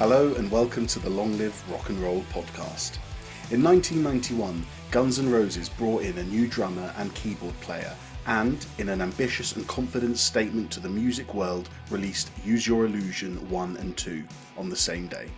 Hello and welcome to the Long Live Rock and Roll podcast. In 1991, Guns N' Roses brought in a new drummer and keyboard player and, in an ambitious and confident statement to the music world, released Use Your Illusion 1 and 2 on the same day.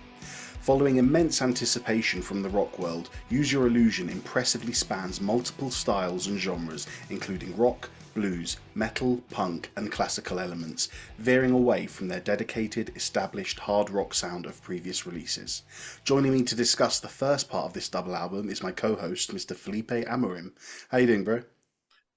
Following immense anticipation from the rock world, Use Your Illusion impressively spans multiple styles and genres, including rock, blues, metal, punk and classical elements, veering away from their dedicated, established hard rock sound of previous releases. Joining me to discuss the first part of this double album is my co-host, Mr. Felipe Amorim. How you doing, bro?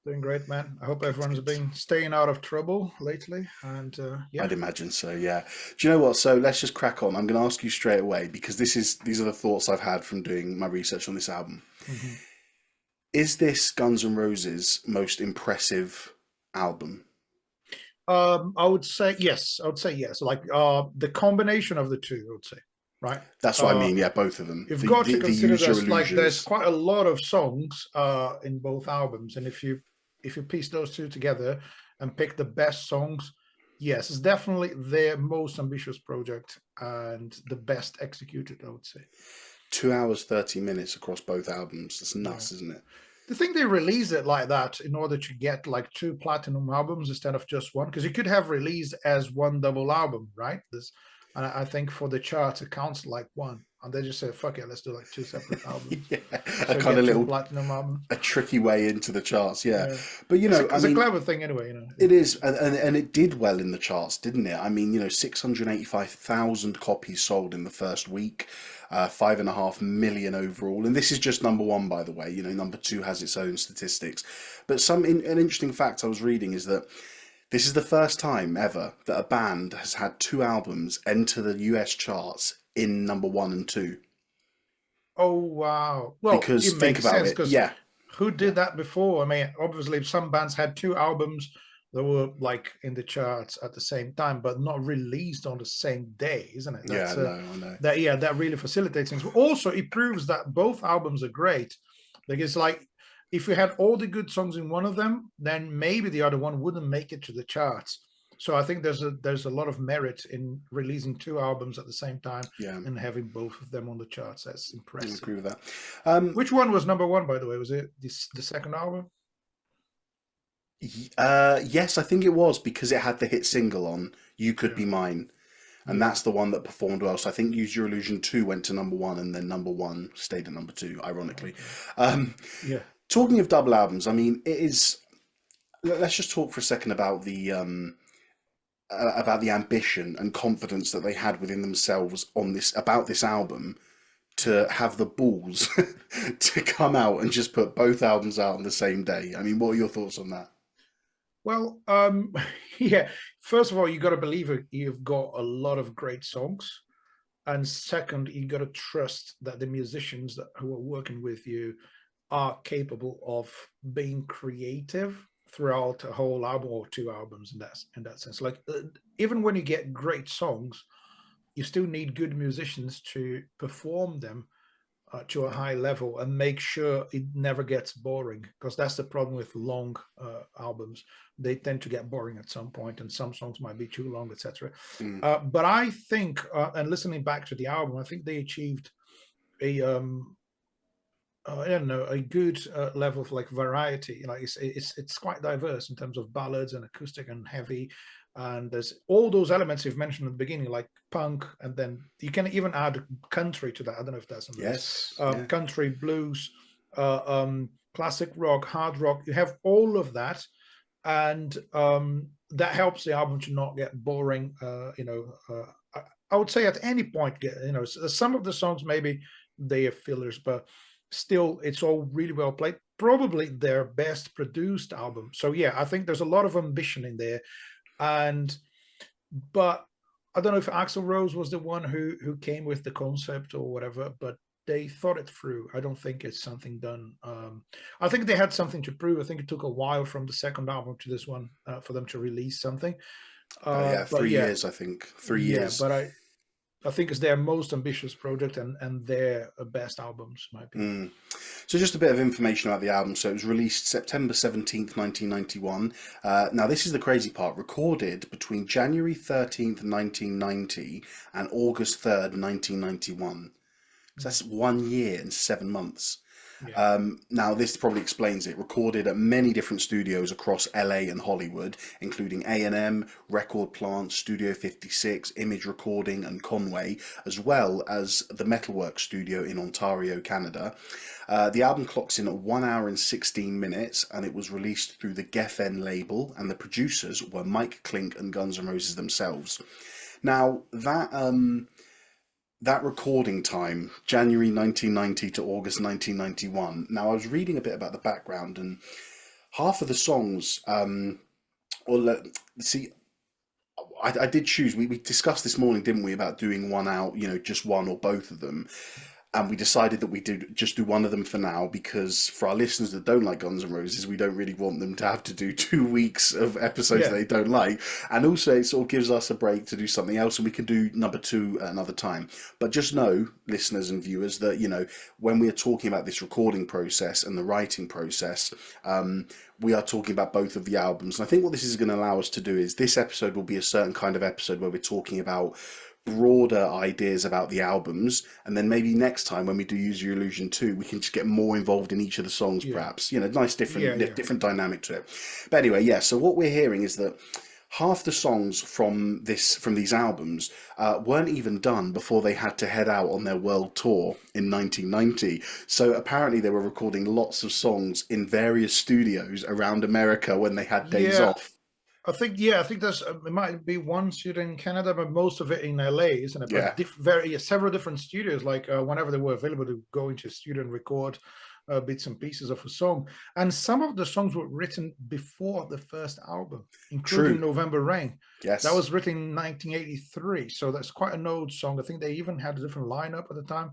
Doing great, man. I hope everyone's been staying out of trouble lately. And yeah, I'd imagine so, yeah. Do you know what? So let's just crack on. I'm going to ask you straight away because these are the thoughts I've had from doing my research on this album. Mhm. Is this Guns N' Roses' most impressive album? I would say yes. I would say yes. Like the combination of the two, I would say, right? That's what I mean. Yeah, both of them. You've got to consider Use Your there's like there's Illusions. quite a lot of songs in both albums, and if you piece those two together and pick the best songs, yes, it's definitely their most ambitious project and the best executed, I would say. 2 hours 30 minutes across both albums. That's nuts, Yeah. isn't it? The thing they released it like that in order to get like two platinum albums instead of just one, because you could have released as one double album, right? And I think for the charts it counts like one, and they just said, "Fuck it, let's do like two separate albums." Yeah, So a you kind get of two little, platinum albums. a tricky way into the charts. Yeah, Yeah, but you know, it's a clever thing anyway. You know, it is, and it did well in the charts, didn't it? I mean, 685,000 copies sold in the first week, 5.5 million overall, and this is just number one, by the way. Number two has its own statistics, but an interesting fact I was reading is that this is the first time ever that a band has had two albums enter the US charts in number one and two. Oh wow! Well, Because it think makes about sense it, because yeah, who yeah, did that before? I mean, obviously, some bands had two albums that were like in the charts at the same time, but not released on the same day, isn't it? yeah, no, I know. That really facilitates things. But also, it proves that both albums are great. Like it's like if you had all the good songs in one of them, then maybe the other one wouldn't make it to the charts. So I think there's a lot of merit in releasing two albums at the same time Yeah, and having both of them on the charts. That's I impressive. agree with that. Which one was number one, by the way? Was it the second album? Yes, I think it was because it had the hit single on "You Could Yeah, Be Mine," and yeah. that's the one that performed well. So I think "Use Your Illusion 2" went to number one, and then number one stayed at number two, ironically. Okay. Um, Yeah. Talking of double albums, I mean, it is. Let's just talk for a second about the ambition and confidence that they had within themselves on this album to have the balls to come out and just put both albums out on the same day. I mean, what are your thoughts on that? Well, yeah. First of all, you got to believe it. You've got a lot of great songs, and second, you got to trust that the musicians who are working with you are capable of being creative throughout a whole album or two albums in that sense. Like even when you get great songs, you still need good musicians to perform them to a Yeah, high level and make sure it never gets boring, because that's the problem with long albums. They tend to get boring at some point and some songs might be too long, etc. mm, But I think and listening back to the album, I think they achieved a I don't know, a good level of like variety. Like it's quite diverse in terms of ballads and acoustic and heavy, and there's all those elements you've mentioned at the beginning, like punk, and then you can even add country to that. I don't know if that's on the list. yes, yeah, Country, blues, classic rock, hard rock. You have all of that, and that helps the album to not get boring. I would say at any point, some of the songs maybe they are fillers, but still it's all really well played, probably their best produced album. So yeah, I think there's a lot of ambition in there. And but I don't know if Axl Rose was the one who came with the concept or whatever, but they thought it through. I don't think it's something done. I think they had something to prove. I think it took a while from the second album to this one for them to release something. yeah, But three yeah, years, I think, three yeah, years. but I think it's their most ambitious project and their best albums, in my opinion. Mm. So just a bit of information about the album. So it was released September 17th, 1991. Now this is the crazy part. Recorded between January 13th, 1990 and August 3rd, 1991. So that's 1 year and 7 months. Yeah. Now, this probably explains it. Recorded at many different studios across LA and Hollywood, including A&M, Record Plant, Studio 56, Image Recording, and Conway, as well as the Metalworks studio in Ontario, Canada. The album clocks in at 1 hour and 16 minutes, and it was released through the Geffen label, and the producers were Mike Clink and Guns N' Roses themselves. Now, that recording time, January 1990 to August 1991. Now, I was reading a bit about the background, and half of the songs, see, I did choose. We discussed this morning, didn't we, about doing one out, just one or both of them. And we decided that we did just do one of them for now, because for our listeners that don't like Guns N' Roses, we don't really want them to have to do 2 weeks of episodes Yeah. they don't like. And also it sort of gives us a break to do something else, and we can do number two at another time. But just know, listeners and viewers, that, when we are talking about this recording process and the writing process, we are talking about both of the albums. And I think what this is going to allow us to do is this episode will be a certain kind of episode where we're talking about broader ideas about the albums, and then maybe next time when we do Use Your Illusion 2, we can just get more involved in each of the songs. Yeah. Perhaps nice different Yeah. different dynamic to it. But anyway, yeah, so what we're hearing is that half the songs from these albums weren't even done before they had to head out on their world tour in 1990. So apparently they were recording lots of songs in various studios around America when they had days off. I think there's it might be one studio in Canada, but most of it in LA, isn't it? Yeah. But several different studios, like whenever they were available to go into a studio and record bits and pieces of a song. And some of the songs were written before the first album, including True. November Rain. Yes. That was written in 1983, so that's quite an old song. I think they even had a different lineup at the time.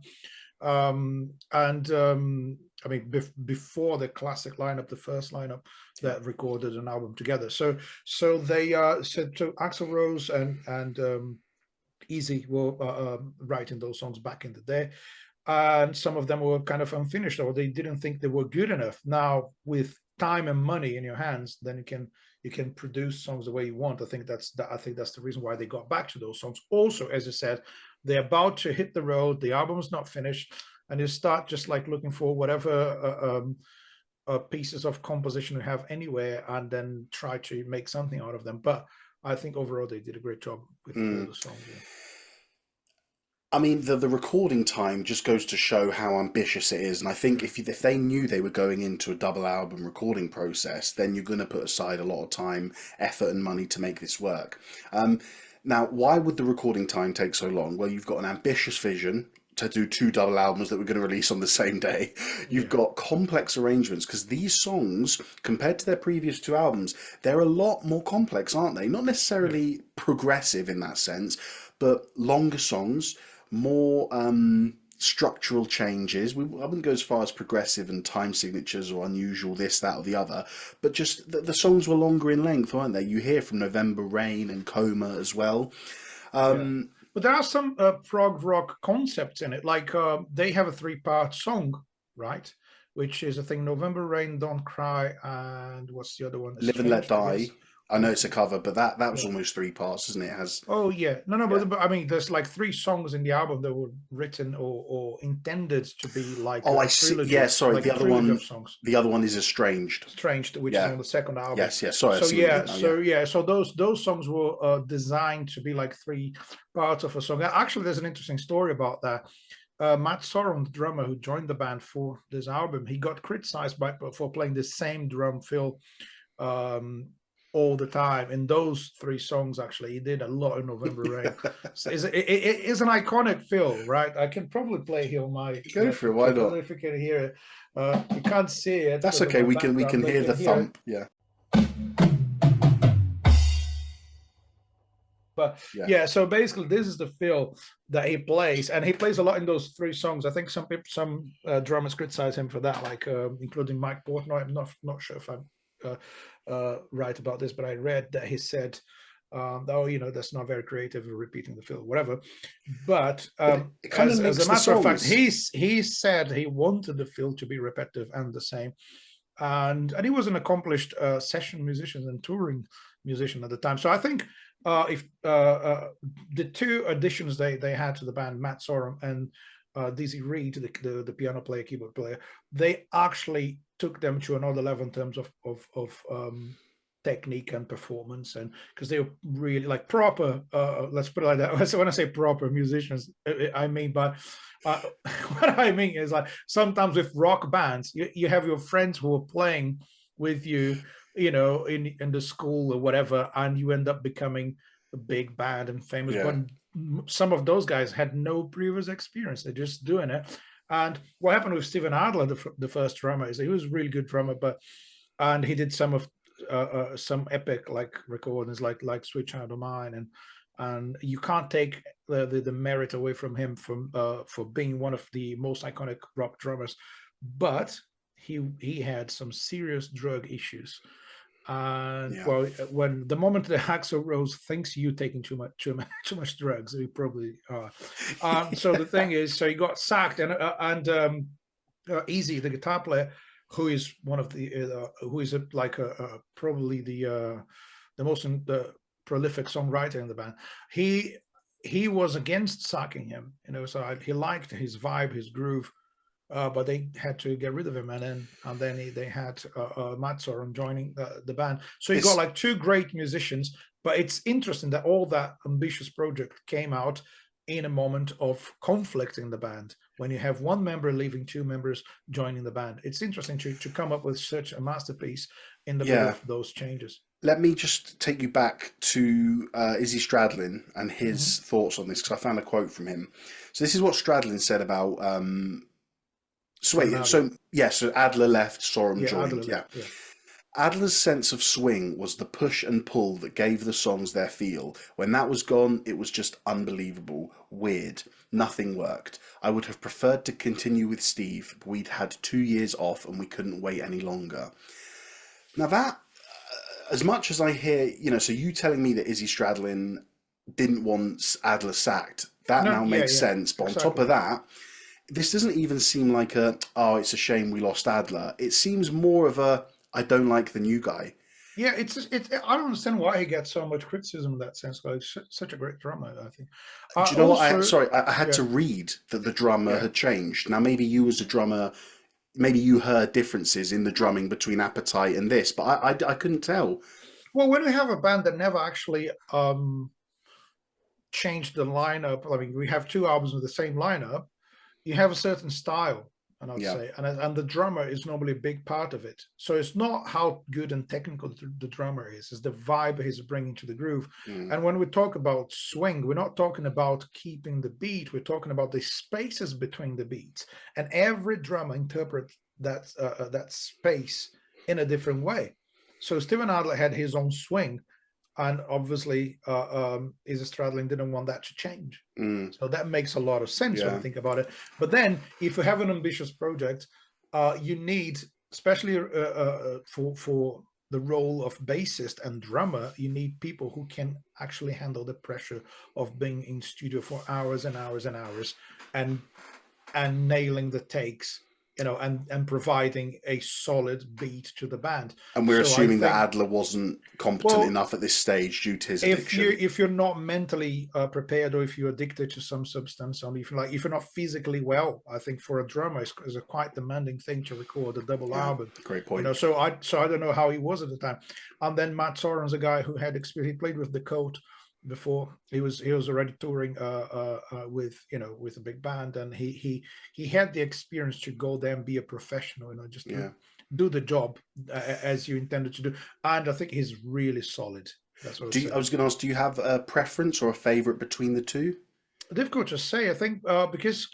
I mean, before the classic lineup, the first lineup that recorded an album together. So they said to Axl Rose and Easy were writing those songs back in the day, and some of them were kind of unfinished, or they didn't think they were good enough. Now, with time and money in your hands, then you can produce songs the way you want. I think that's the reason why they got back to those songs. Also, as I said, they're about to hit the road. The album's not finished, and you start just like looking for whatever pieces of composition you have anywhere, and then try to make something out of them. But I think overall they did a great job with all the songs. Yeah. I mean, the recording time just goes to show how ambitious it is, and I think if they knew they were going into a double album recording process, then you're going to put aside a lot of time, effort, and money to make this work. Now, why would the recording time take so long? Well, you've got an ambitious vision to do 2 double albums that we're going to release on the same day. You've got complex arrangements, because these songs, compared to their previous 2 albums, they're a lot more complex, aren't they? Not necessarily progressive in that sense, but longer songs, more structural changes. I wouldn't go as far as progressive and time signatures or unusual this, that, or the other, but just the songs were longer in length, weren't they? You hear from November Rain and Coma as well. But there are some prog rock concepts in it, like they have a 3-part song, right? Which is, I think, November Rain, Don't Cry, and what's the other one? Live and Let Die. I know it's a cover, but that was almost 3 parts, isn't it? It has. Oh yeah, no, but I mean, there's like 3 songs in the album that were written or intended to be like. Oh, I see. Yeah, sorry. Like the other one. Songs. The other one is Estranged. Which is on the second album. Yes, sorry. So those songs were designed to be like 3 parts of a song. Actually, there's an interesting story about that. Matt Sorum, the drummer who joined the band for this album, he got criticized for playing the same drum fill all the time in those 3 songs. Actually, he did a lot of November Rain. So it is an iconic fill, right? I can probably play here on my go for it. Why not? If you can hear it, you can't see it. That's okay. We can hear the thump. Yeah. But so basically, this is the fill that he plays, and he plays a lot in those 3 songs. I think some drummers criticize him for that, like including Mike Portnoy. I'm not sure if I'm right about this, but I read that he said Though that's not very creative, repeating the fill, whatever. But But it kind of as a makes the matter of fact, songs. he said he wanted the fill to be repetitive and the same, and he was an accomplished session musician and touring musician at the time. So I think if the two additions they had to the band, Matt Sorum and Dizzy Reed, the piano player, keyboard player, they actually took them to another level in terms of technique and performance, and because they were really like proper, let's put it like that. So when I say proper musicians, I mean by what I mean is, like, sometimes with rock bands, you have your friends who are playing with you, in the school or whatever, and you end up becoming a big band and famous. But Yeah. some of those guys had no previous experience; they're just doing it. And what happened with Steven Adler, the first drummer, is he was a really good drummer, and he did some epic like recordings like Sweet Child of Mine, and you can't take the merit away from him for being one of the most iconic rock drummers, but he had some serious drug issues. And Yeah. well, when the moment the Hacksaw Rose thinks you taking too much drugs, you probably are. So the thing is, so he got sacked, and Easy, the guitar player, who is one of the who is probably the most the prolific songwriter in the band. He was against sacking him, so he liked his vibe, his groove, but they had to get rid of him, and then they had Matt Sorum joining the band. So you got It's like two great musicians. But it's interesting that all that ambitious project came out in a moment of conflict in the band, when you have one member leaving, two members joining the band. It's interesting to come up with such a masterpiece in the middle yeah. of those changes. Let me just take you back to Izzy Stradlin and his Mm-hmm. thoughts on this, because I found a quote from him. So this is what Stradlin said about. So Steven wait, Adler. so yeah, so Adler left, Sorum Yeah, Adler joined. Yeah, left. Yeah. Adler's sense of swing was the push and pull that gave the songs their feel. When that was gone, it was just unbelievable, weird. Nothing worked. I would have preferred to continue with Steve, but we'd had 2 years off and we couldn't wait any longer. Now that, as much as I hear, so you telling me that Izzy Stradlin didn't want Adler sacked, that No, now yeah, makes yeah, sense. But on top exactly. of that, this doesn't even seem like oh, it's a shame we lost Adler. It seems more of I don't like the new guy. Yeah, I don't understand why he gets so much criticism in that sense. Like, such a great drummer, I think. Do you know what? Also, Sorry, I had yeah, to read that the drummer yeah. had changed. Now, maybe you as a drummer, maybe you heard differences in the Well, drumming between Appetite and this, but I couldn't tell. well, when we have a band that never actually changed the lineup, I mean, we have two albums with the same lineup. You have a certain style, and I'd Yeah. say, and the drummer is normally a big part of it. So it's not how good and technical the drummer is; it's the vibe he's bringing to the groove. Mm. And when we talk about swing, we're not talking about keeping the beat. We're talking about the spaces between the beats, and every drummer interprets that space in a different way. So Steven Adler had his own swing, and obviously Izzy Stradlin didn't want that to change. Mm. So that makes a lot of sense when you Yeah. think about it. But then, if you have an ambitious project, you need, especially for the role of bassist and drummer, you need people who can actually handle the pressure of being in studio for hours and hours and hours, and nailing the takes, and providing a solid beat to the band. And we're So I assuming that think, Adler wasn't competent well, enough at this stage due to his if addiction. you're not mentally prepared, or if you're addicted to some substance, or if you're not physically well, I think for a drummer it's a quite demanding thing to record a double Yeah, album. great point. So I don't know how he was at the time. And then Matt Soren's a guy who had experience. He played with the Coat before. He was already touring with a big band, and he had the experience to go there and be a professional, just to Yeah. do the job as you intended to do. And I think he's really solid. That's what I would I say. was going to ask, do you have a preference or a favourite between the two? Difficult to say. I think because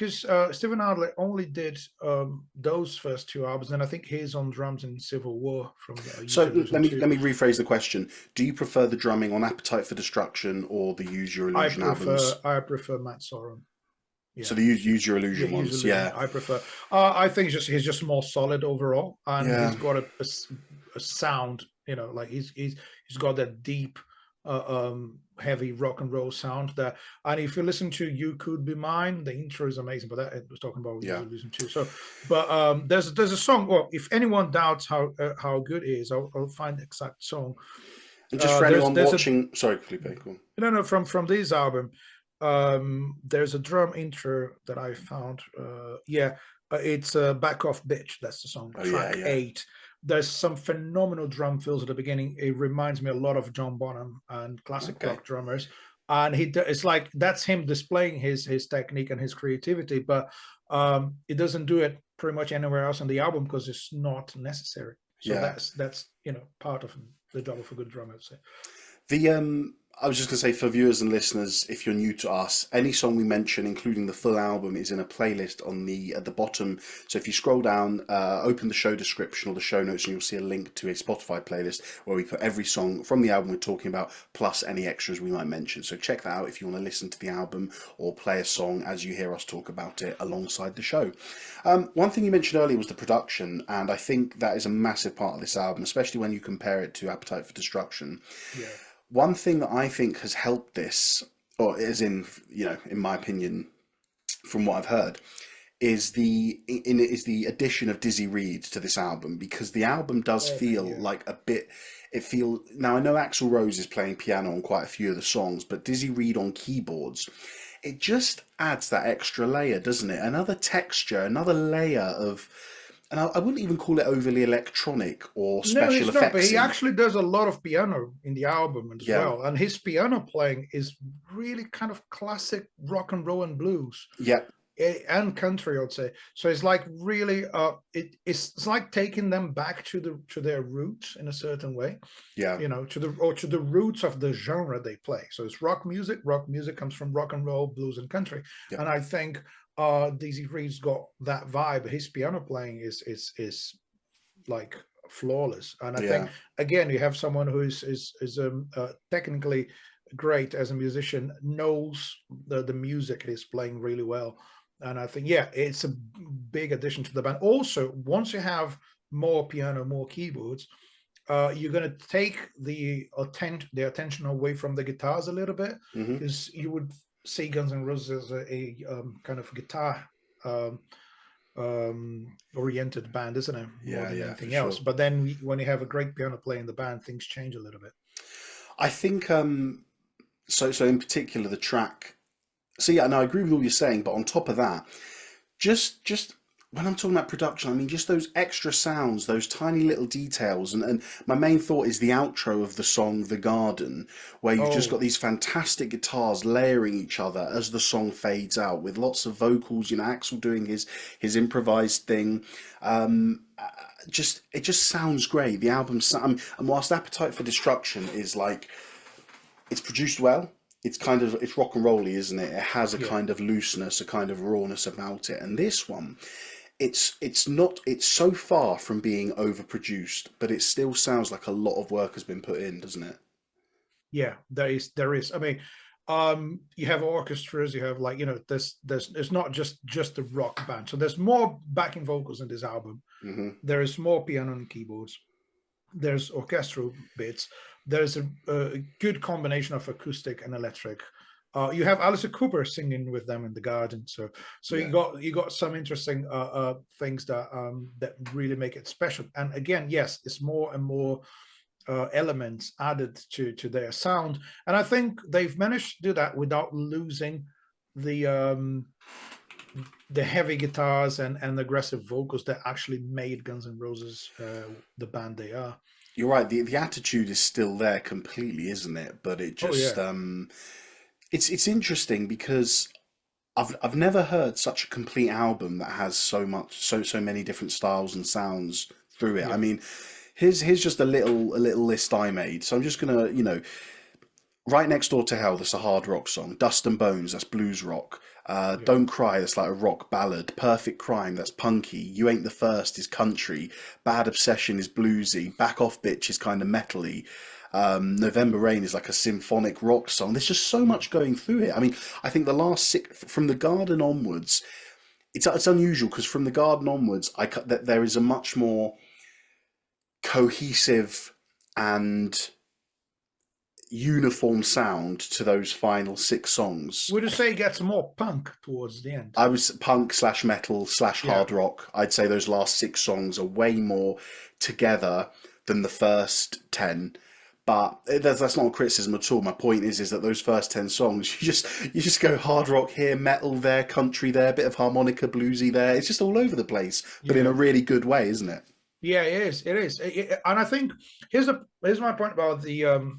Steven Adler only did those first two albums, and I think he's on drums in Civil War from Use So Your Illusion let me 2. let me rephrase the question. Do you prefer the drumming on Appetite for Destruction or the Use Your I Illusion prefer albums? I prefer Matt Sorum. So Yeah, the Use Your yeah, Illusion Use ones, Illusion. yeah, I prefer. I think he's just more solid overall, and yeah. he's got a sound. Like he's got that deep heavy rock and roll sound there. And if you listen to "You Could Be Mine," the intro is amazing. But that I was talking about Yeah. usually listen to. So, but there's a song. Well, if anyone doubts how good it is, I'll find the exact song. And just for anyone There's a watching, sorry, Felipe, go on. no from this album. There's a drum intro that I found. Yeah, it's "Back Off Bitch." That's the song, Oh yeah, track yeah. 8. There's some phenomenal drum fills at the beginning. It reminds me a lot of John Bonham and classic Okay. rock drummers. And it's like that's him displaying his technique and his creativity, but it doesn't do it pretty much anywhere else on the album because it's not necessary. So Yeah. that's part of the job of a good drummer, I'd say. The I was just gonna say for viewers and listeners, if you're new to us, any song we mention, including the full album, is in a playlist on the at the bottom. So if you scroll down, open the show description or the show notes, and you'll see a link to a Spotify playlist where we put every song from the album we're talking about, plus any extras we might mention. So check that out if you want to listen to the album or play a song as you hear us talk about it alongside the show. One thing you mentioned earlier was the production, and I think that is a massive part of this album, especially when you compare it to Appetite for Destruction. Yeah. One thing that I think has helped this, or is in my opinion, from what I've heard, is the addition of Dizzy Reed to this album, because the album does Oh man, feel yeah. like a bit. It feel now I know Axl Rose is playing piano on quite a few of the songs, but Dizzy Reed on keyboards, it just adds that extra layer, doesn't it? Another texture, another layer of, and I wouldn't even call it overly electronic or No, special he's not, but he effectsy. actually does a lot of piano in the album as Yeah, well. And his piano playing is really kind of classic rock and roll and blues yeah, and country, I'd say. So it's like really it's like taking them back to their roots in a certain way, yeah, to the roots of the genre they play. So it's rock music. Rock music comes from rock and roll, blues, and country. yeah, And I think Dizzy Reed's got that vibe. His piano playing is like flawless. And I think yeah. again, you have someone who is technically great as a musician, knows the music he's playing really well. And I think yeah, it's a big addition to the band. Also, once you have more piano, more keyboards, you're going to take the attention away from the guitars a little bit, Hmm. because you would see Guns N' Roses as kind of guitar um, oriented band, isn't it? More Yeah, than yeah, for anything else. sure. But then when you have a great piano player in the band, things change a little bit. I think so in particular the track. So yeah, no, I agree with all you're saying, but on top of that, just when I'm talking about production, I mean just those extra sounds, those tiny little details, and my main thought is the outro of the song "The Garden," where you've just got Oh, these fantastic guitars layering each other as the song fades out, with lots of vocals. Axel doing his improvised thing. Um, just it just sounds great. The album, and whilst Appetite for Destruction is like it's produced well. It's rock and rolly, isn't it? It has a yeah, kind of looseness, a kind of rawness about it. And this one, it's not it's so far from being overproduced, but it still sounds like a lot of work has been put in, doesn't it? yeah. There is. I mean, you have orchestras. You have like there's it's not just a rock band. So there's more backing vocals in this album. Hmm. There is more piano and keyboards. There's orchestral bits. There's a good combination of acoustic and electric. You have Alistair Cooper singing with them in the garden, so Yeah. you got some interesting things that really make it special. And again, yes, it's more and more elements added to their sound, and I think they've managed to do that without losing the um, the heavy guitars and aggressive vocals that actually made Guns N' Roses the band they are. You're right. The attitude is still there completely, isn't it? But it Oh just yeah, it's interesting because I've never heard such a complete album that has so many different styles and sounds through it. I yeah, mean, here's just a little list I made. So I'm just gonna, Right Next Door to Hell, that's a hard rock song. Dust and Bones, that's blues rock. yeah, Don't Cry, that's like a rock ballad. Perfect Crime, that's punky. You Ain't the First is country. Bad Obsession is bluesy. Back Off Bitch is kind of metally. November Rain is like a symphonic rock song. There's just so yeah, much going through it. I mean, I think the last from the Garden onwards, it's unusual because from the Garden onwards, that there is a much more cohesive and uniform sound to those final 6 songs. Would you say it gets more punk towards the end? I was punk slash metal slash Yeah. hard rock. I'd say those last 6 songs are way more together than the first 10. But that's not a criticism at all. My point is that those first 10 songs, you just go hard rock here, metal there, country there, bit of harmonica, bluesy there. It's just all over the place, but in Yeah. a really good way, isn't it? Yeah, it is. It is. And I think here's my point about the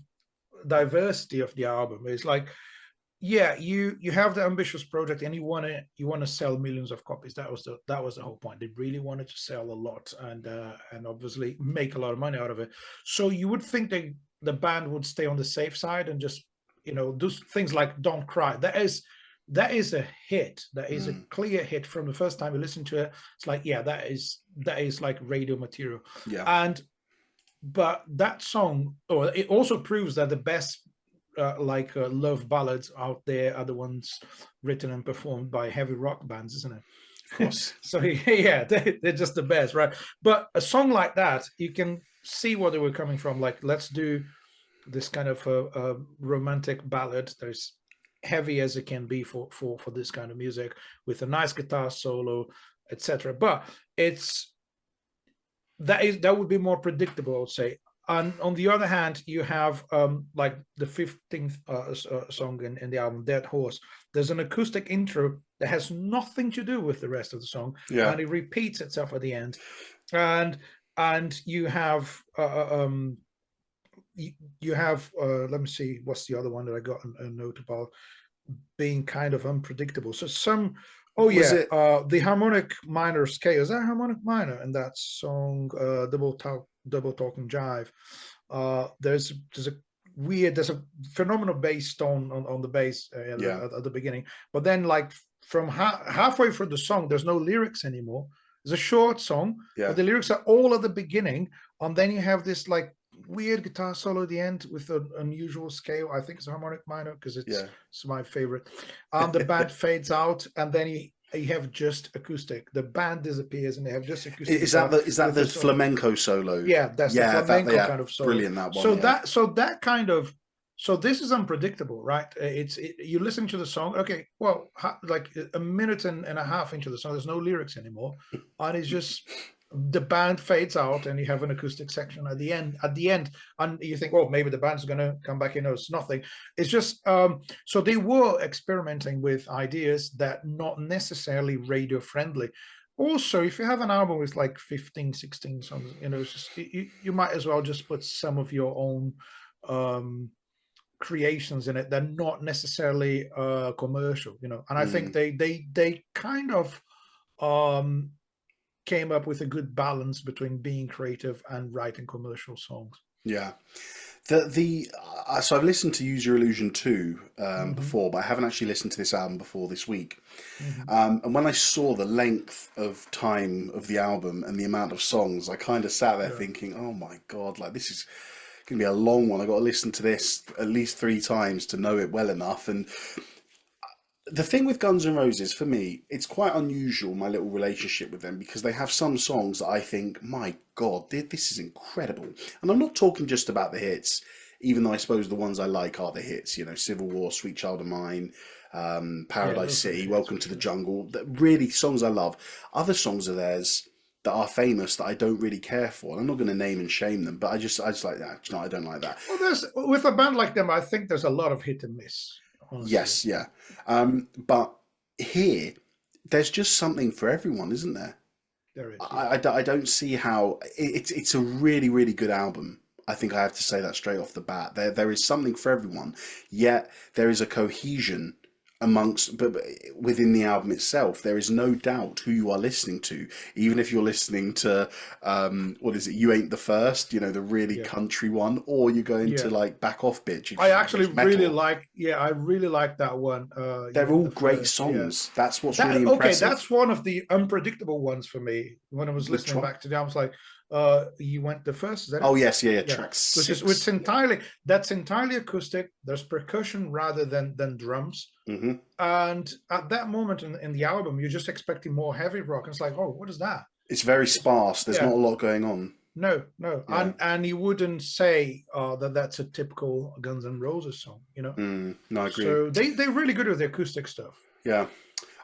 diversity of the album. It's like, yeah, you have the ambitious project and you want to sell millions of copies. That was the whole point. They really wanted to sell a lot and obviously make a lot of money out of it. So you would think the band would stay on the safe side and just, do things like Don't Cry. That is a hit. That is a clear hit from the first time you listen to it. It's like, yeah, that is like radio material. Yeah. But that song, it also proves that the best love ballads out there are the ones written and performed by heavy rock bands, isn't it? Of course. So yeah, they're just the best, right? But a song like that, you can see where they were coming from. Like, let's do this kind of a romantic ballad. There's heavy as it can be for this kind of music with a nice guitar solo, etc. But that would be more predictable, I would say. And on the other hand, you have like the 15th song in the album, Dead Horse. There's an acoustic intro that has nothing to do with the rest of the song, and it repeats itself at the end. And you have let me see, what's the other one that I got a note about being kind of unpredictable. So the harmonic minor scale. Is that harmonic minor in that song, Double Talk and Jive? There's a phenomenal bass tone on the bass at the beginning, but then like from halfway through the song, there's no lyrics anymore. It's a short song, but the lyrics are all at the beginning, and then you have this like weird guitar solo at the end with an unusual scale. I think it's a harmonic minor because it's my favorite. The band fades out, and then you have just acoustic. The band disappears, and they have just acoustic. Is that the flamenco solo? Yeah, that's the flamenco kind of solo. Brilliant, that one. So this is unpredictable, right? You listen to the song. Okay, well, like a minute and a half into the song, there's no lyrics anymore, and it's just the band fades out, and you have an acoustic section at the end. And you think, well, maybe the band's going to come back. It's nothing. It's just so they were experimenting with ideas that not necessarily radio friendly. Also, if you have an album with like 15, 16 songs, it's just, you might as well just put some of your own creations in it. They're not necessarily commercial, and I think they kind of came up with a good balance between being creative and writing commercial songs. Yeah. So I've listened to Use Your Illusion 2 before, but I haven't actually listened to this album before this week. And when I saw the length of time of the album and the amount of songs, I kind of sat there thinking, oh my God, like this is going to be a long one. I've got to listen to this at least 3 times to know it well enough. And the thing with Guns N' Roses, for me, it's quite unusual, my little relationship with them, because they have some songs that I think, my God, this is incredible. And I'm not talking just about the hits, even though I suppose the ones I like are the hits, Civil War, Sweet Child of Mine, Paradise City, Welcome to the Jungle, really songs I love. Other songs of theirs that are famous that I don't really care for. And I'm not going to name and shame them, but I just like that. I don't like that. Well, with a band like them, I think there's a lot of hit and miss. Honestly. Yes, yeah. But here, there's just something for everyone, isn't there? There is. I don't see how... It's a really, really good album. I think I have to say that straight off the bat. There is something for everyone, yet there is a cohesion but within the album itself. There is no doubt who you are listening to, even if you're listening to what is it, You Ain't the First, the really country one, or you're going to like Back Off Bitch. I actually really like that one. They're all great songs. That's what's really impressive. Okay, that's one of the unpredictable ones for me. When I was listening back to the album, I was like, You Went the First. Is that it? Yes, track 6. Which that's entirely acoustic. There's percussion rather than drums. And at that moment in the album, you're just expecting more heavy rock. And it's like, oh, what is that? It's very sparse. There's not a lot going on. No, no, Yeah. and you wouldn't say that that's a typical Guns N' Roses song, you know. No, I agree. So they're really good with the acoustic stuff. Yeah.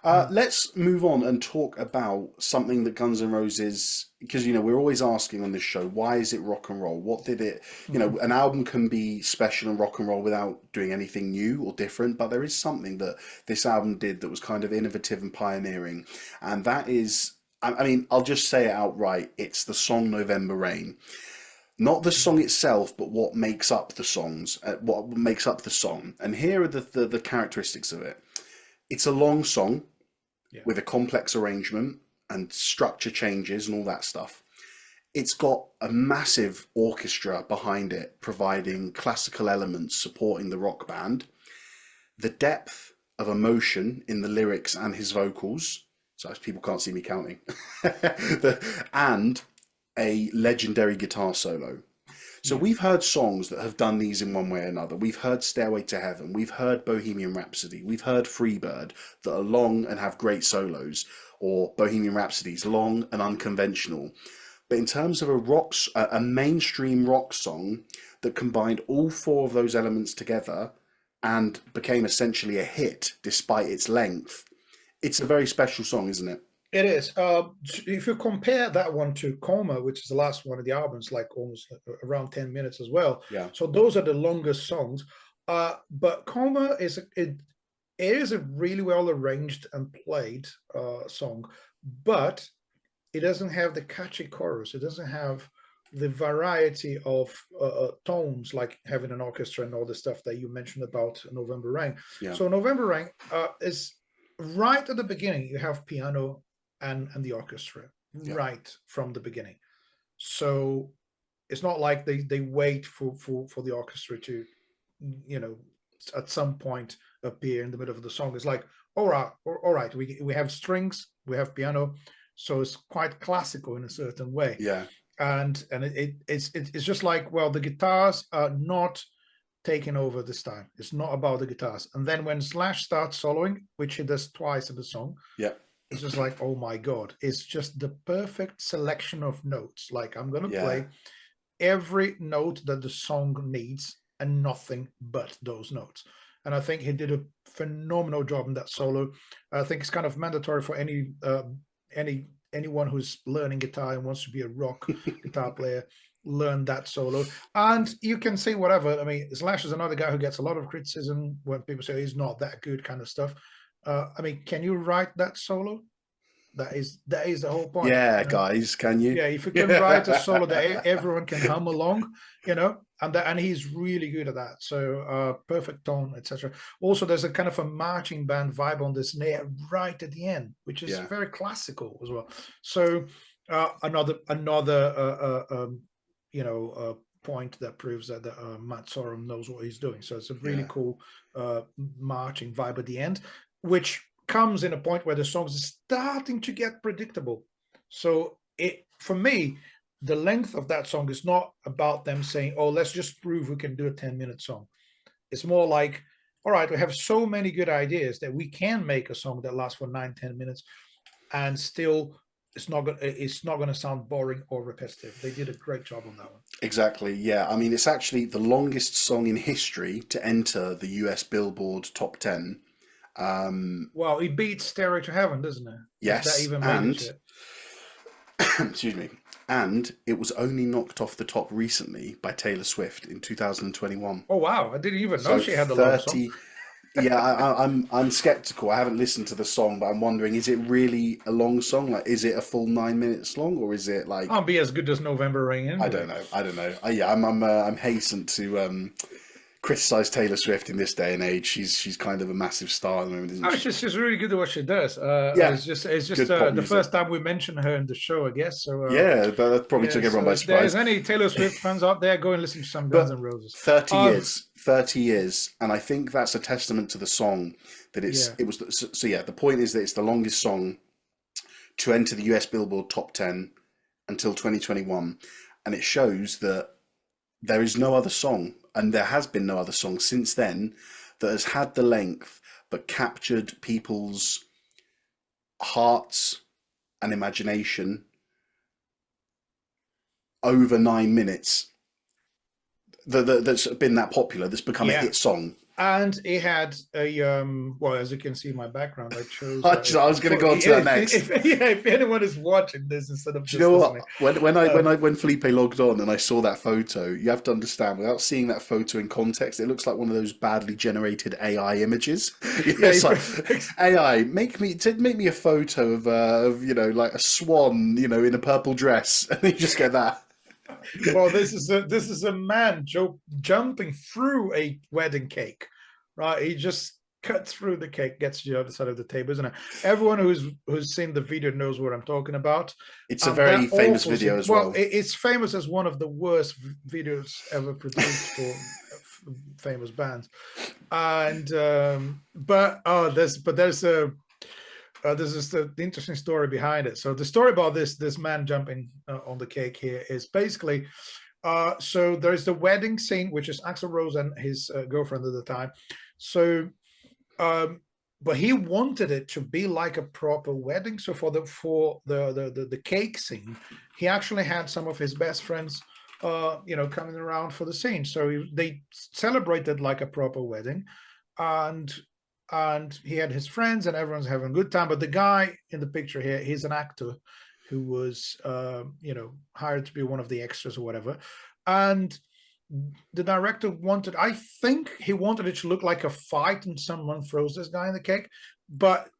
Mm. Let's move on and talk about something that Guns N' Roses, because we're always asking on this show, why is it rock and roll? What did it, Mhm. an album can be special and rock and roll without doing anything new or different, but there is something that this album did that was kind of innovative and pioneering, and that is, I mean, I'll just say it outright, it's the song November Rain. Not the song itself, but what makes up the songs, what makes up the song. And here are the characteristics of it. It's a long song Yeah, with a complex arrangement and structure changes and all that stuff. It's got a massive orchestra behind it, providing classical elements supporting the rock band. The depth of emotion in the lyrics and his vocals, so people can't see me counting, and a legendary guitar solo. So yeah, we've heard songs that have done these in one way or another. We've heard Stairway to Heaven, we've heard Bohemian Rhapsody, we've heard Freebird that are long and have great solos, or Bohemian Rhapsody's long and unconventional. But in terms of a mainstream rock song that combined all four of those elements together and became essentially a hit despite its length, it's a very special song, isn't it? it is. If you compare that one to Coma, which is the last one of the albums, like almost around 10 minutes as well. Yeah, So those are the longest songs. But Coma it is a really well arranged and played song, but it doesn't have the catchy chorus. It doesn't have the variety of tones like having an orchestra and all the stuff that you mentioned about November Rain. yeah, So November Rain is right at the beginning. You have piano and the orchestra yeah, right from the beginning. So it's not like they wait for the orchestra to, you know, at some point appear in the middle of the song. It's like, all right, we have strings, we have piano, so it's quite classical in a certain way. yeah, And it's just like, well, the guitars are not taking over this time. It's not about the guitars. And then when Slash starts soloing, which he does twice in the song, yeah, it's just like, oh my god, it's just the perfect selection of notes. Like, I'm gonna yeah, play every note that the song needs and nothing but those notes. And I think he did a phenomenal job in that solo. I think it's kind of mandatory for anyone who's learning guitar and wants to be a rock guitar player, learn that solo. And you can say whatever. I mean, Slash is another guy who gets a lot of criticism when people say he's not that good, kind of stuff. I mean, can you write that solo? That is the whole point, yeah, you know. guys, can you? Yeah, if you can write a solo that Yeah. everyone can hum along, you know, and he's really good at that. So perfect tone, etc. Also, there's a kind of a marching band vibe on this near right at the end, which is Yeah, very classical as well. So another point that proves that Matt Sorum knows what he's doing. So it's a really yeah, cool marching vibe at the end, which comes in a point where the song is starting to get predictable. So for me, the length of that song is not about them saying, "Oh, let's just prove we can do a 10-minute song." It's more like, "All right, we have so many good ideas that we can make a song that lasts for 9, 10 minutes, and still it's not going to sound boring or repetitive." They did a great job on that one. exactly. Yeah, I mean, it's actually the longest song in history to enter the US Billboard Top 10. Well, it beats "Stairway to Heaven," doesn't it? If that Yes, even made it and yet. excuse me, and it was only knocked off the top recently by Taylor Swift in 2021. Oh wow, I didn't even know So she had a long song. 30, yeah, I'm skeptical. I haven't listened to the song, but I'm wondering, is it really a long song? Like, is it a full 9 minutes long, or is it like, Can't be as good as November Rain I anyway. don't know, I don't know. Yeah, I'm hastened to criticize Taylor Swift in this day and age. She's kind of a massive star at the moment, isn't Oh, she? she's really good at what she does. Yeah, It's just good pop the music. first time we mention her in the show, I guess. So Yeah, but that probably yeah. took everyone So by if there's surprise. any Taylor Swift fans out there, go and listen to some Guns N' But Roses. 30 Um, years, 30 years, and I think that's a testament to the song that yeah, it was. So yeah, the point is that it's the longest song to enter the US Billboard Top 10 until 2021, and it shows that there is no other song, and there has been no other song since then that has had the length but captured people's hearts and imagination over 9 minutes that's been that popular, that's become a Yeah. hit song. And it had a well, as you can see in my background, I chose I was going to go on to that next. if anyone is watching this instead of Do you just know listening. what? When Felipe logged on and I saw that photo, you have to understand, without seeing that photo in context, it looks like one of those badly generated AI images. Yeah, It's like, AI, make me a photo of like a swan, in a purple dress, and you just get that. well, this is a man jumping through a wedding cake, right? He just cuts through the cake, gets to the other side of the table, isn't it? Everyone who's seen the video knows what I'm talking about. It's a very That famous awful video scene, as well, well. it's famous as one of the worst videos ever produced for famous bands. And there's a this is the interesting story behind it. So the story about this man jumping on the cake here is basically, so there's the wedding scene, which is Axl Rose and his girlfriend at the time. So, but he wanted it to be like a proper wedding. So for the cake scene, he actually had some of his best friends, coming around for the scene. So they celebrated like a proper wedding, and he had his friends and everyone's having a good time. But the guy in the picture here, he's an actor who was hired to be one of the extras or whatever. And the director wanted, I think he wanted it to look like a fight and someone throws this guy in the cake. But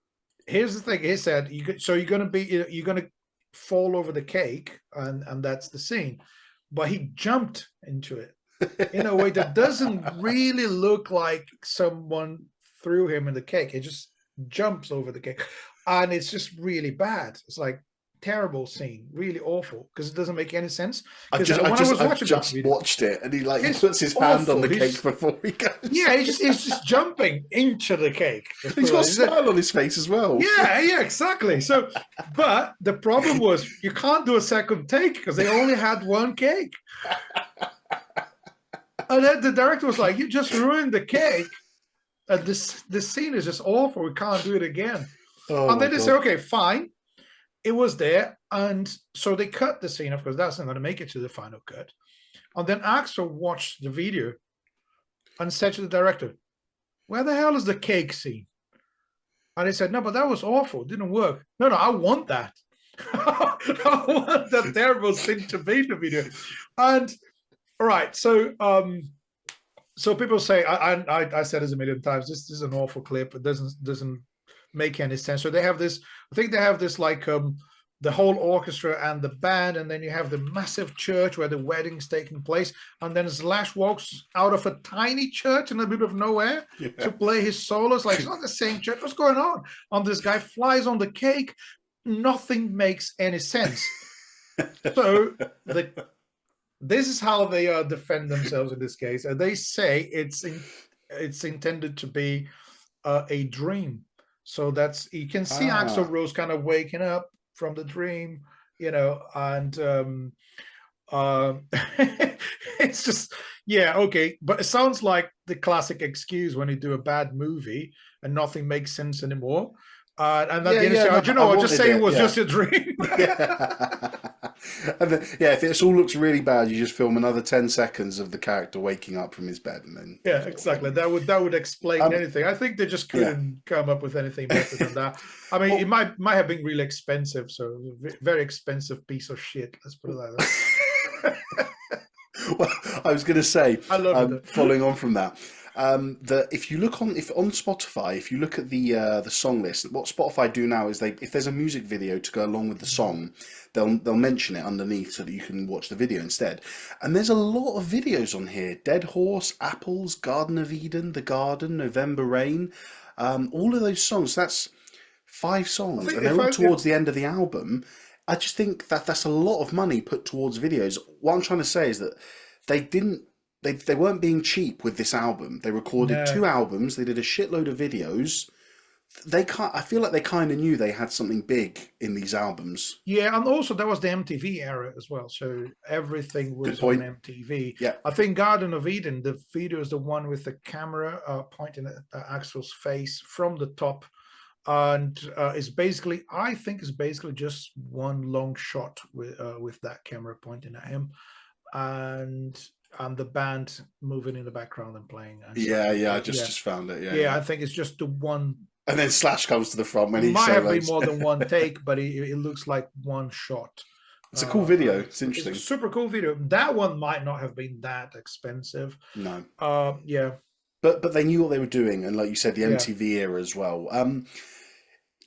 here's the thing, he said, you're going to fall over the cake, and that's the scene. But he jumped into it in a way that doesn't really look like someone threw him in the cake. It just jumps over the cake, and it's just really bad. It's like terrible scene, really awful, because it doesn't make any sense. I've just watched it, and he puts his hand on the cake before he goes. Yeah, he's just jumping into the cake. He's got a smile on his face as well. Yeah, exactly. So, but the problem was you can't do a second take because they only had one cake. And then the director was like, "You just ruined the cake. This scene is just awful. We can't do it again." And then they say, "Okay, fine." It was there, and so they cut the scene. Of course, that's not going to make it to the final cut. And then Axl watched the video and said to the director, "Where the hell is the cake scene?" And he said, "No, but that was awful. It didn't work." No, I want that. I want that terrible thing to be in the video. And all right, so people say, I said this a million times, this is an awful clip. It doesn't make any sense. So they have this, I think they have this like the whole orchestra and the band, and then you have the massive church where the wedding's taking place, and then Slash walks out of a tiny church in the middle of nowhere to play his solos. Like, it's not the same church. What's going on? And this guy flies on the cake. Nothing makes any sense. So this is how they defend themselves in this case. They say it's intended to be a dream. So that's, you can see Axl Rose kind of waking up from the dream, and it's just, yeah, okay. But it sounds like the classic excuse when you do a bad movie and nothing makes sense anymore. And then just say it was just a dream. And then, if it all looks really bad, you just film another 10 seconds of the character waking up from his bed, and then exactly. That would explain anything. I think they just couldn't come up with anything better than that. I mean, it might have been really expensive, so very expensive piece of shit. Let's put it like that. Well, I was going to say, I love it. Following on from that. If you look on Spotify, if you look at the song list, what Spotify do now is if there's a music video to go along with the song, they'll mention it underneath so that you can watch the video instead. And there's a lot of videos on here: Dead Horse, Apples, Garden of Eden, The Garden, November Rain, all of those songs. That's 5 songs, and they're all towards the end of the album. I just think that's a lot of money put towards videos. What I'm trying to say is that they weren't being cheap with this album. They recorded 2 albums. They did a shitload of videos. I feel like they kind of knew they had something big in these albums. Yeah, and also that was the MTV era as well. So everything was on MTV. Yeah, I think Garden of Eden, the video is the one with the camera pointing at Axl's face from the top. and it's basically, I think it's basically just one long shot with that camera pointing at him, and the band moving in the background and playing and stuff Yeah, like yeah, I that. just found it. Yeah, Yeah, yeah. I think it's just the one. And then Slash comes to the front when he Might have been solos. more than one take, but it looks like one shot. It's a cool video. It's It's a interesting. super cool video. That one might not have been that expensive. No. Yeah, But they knew what they were doing, and like you said, the yeah, MTV era as well.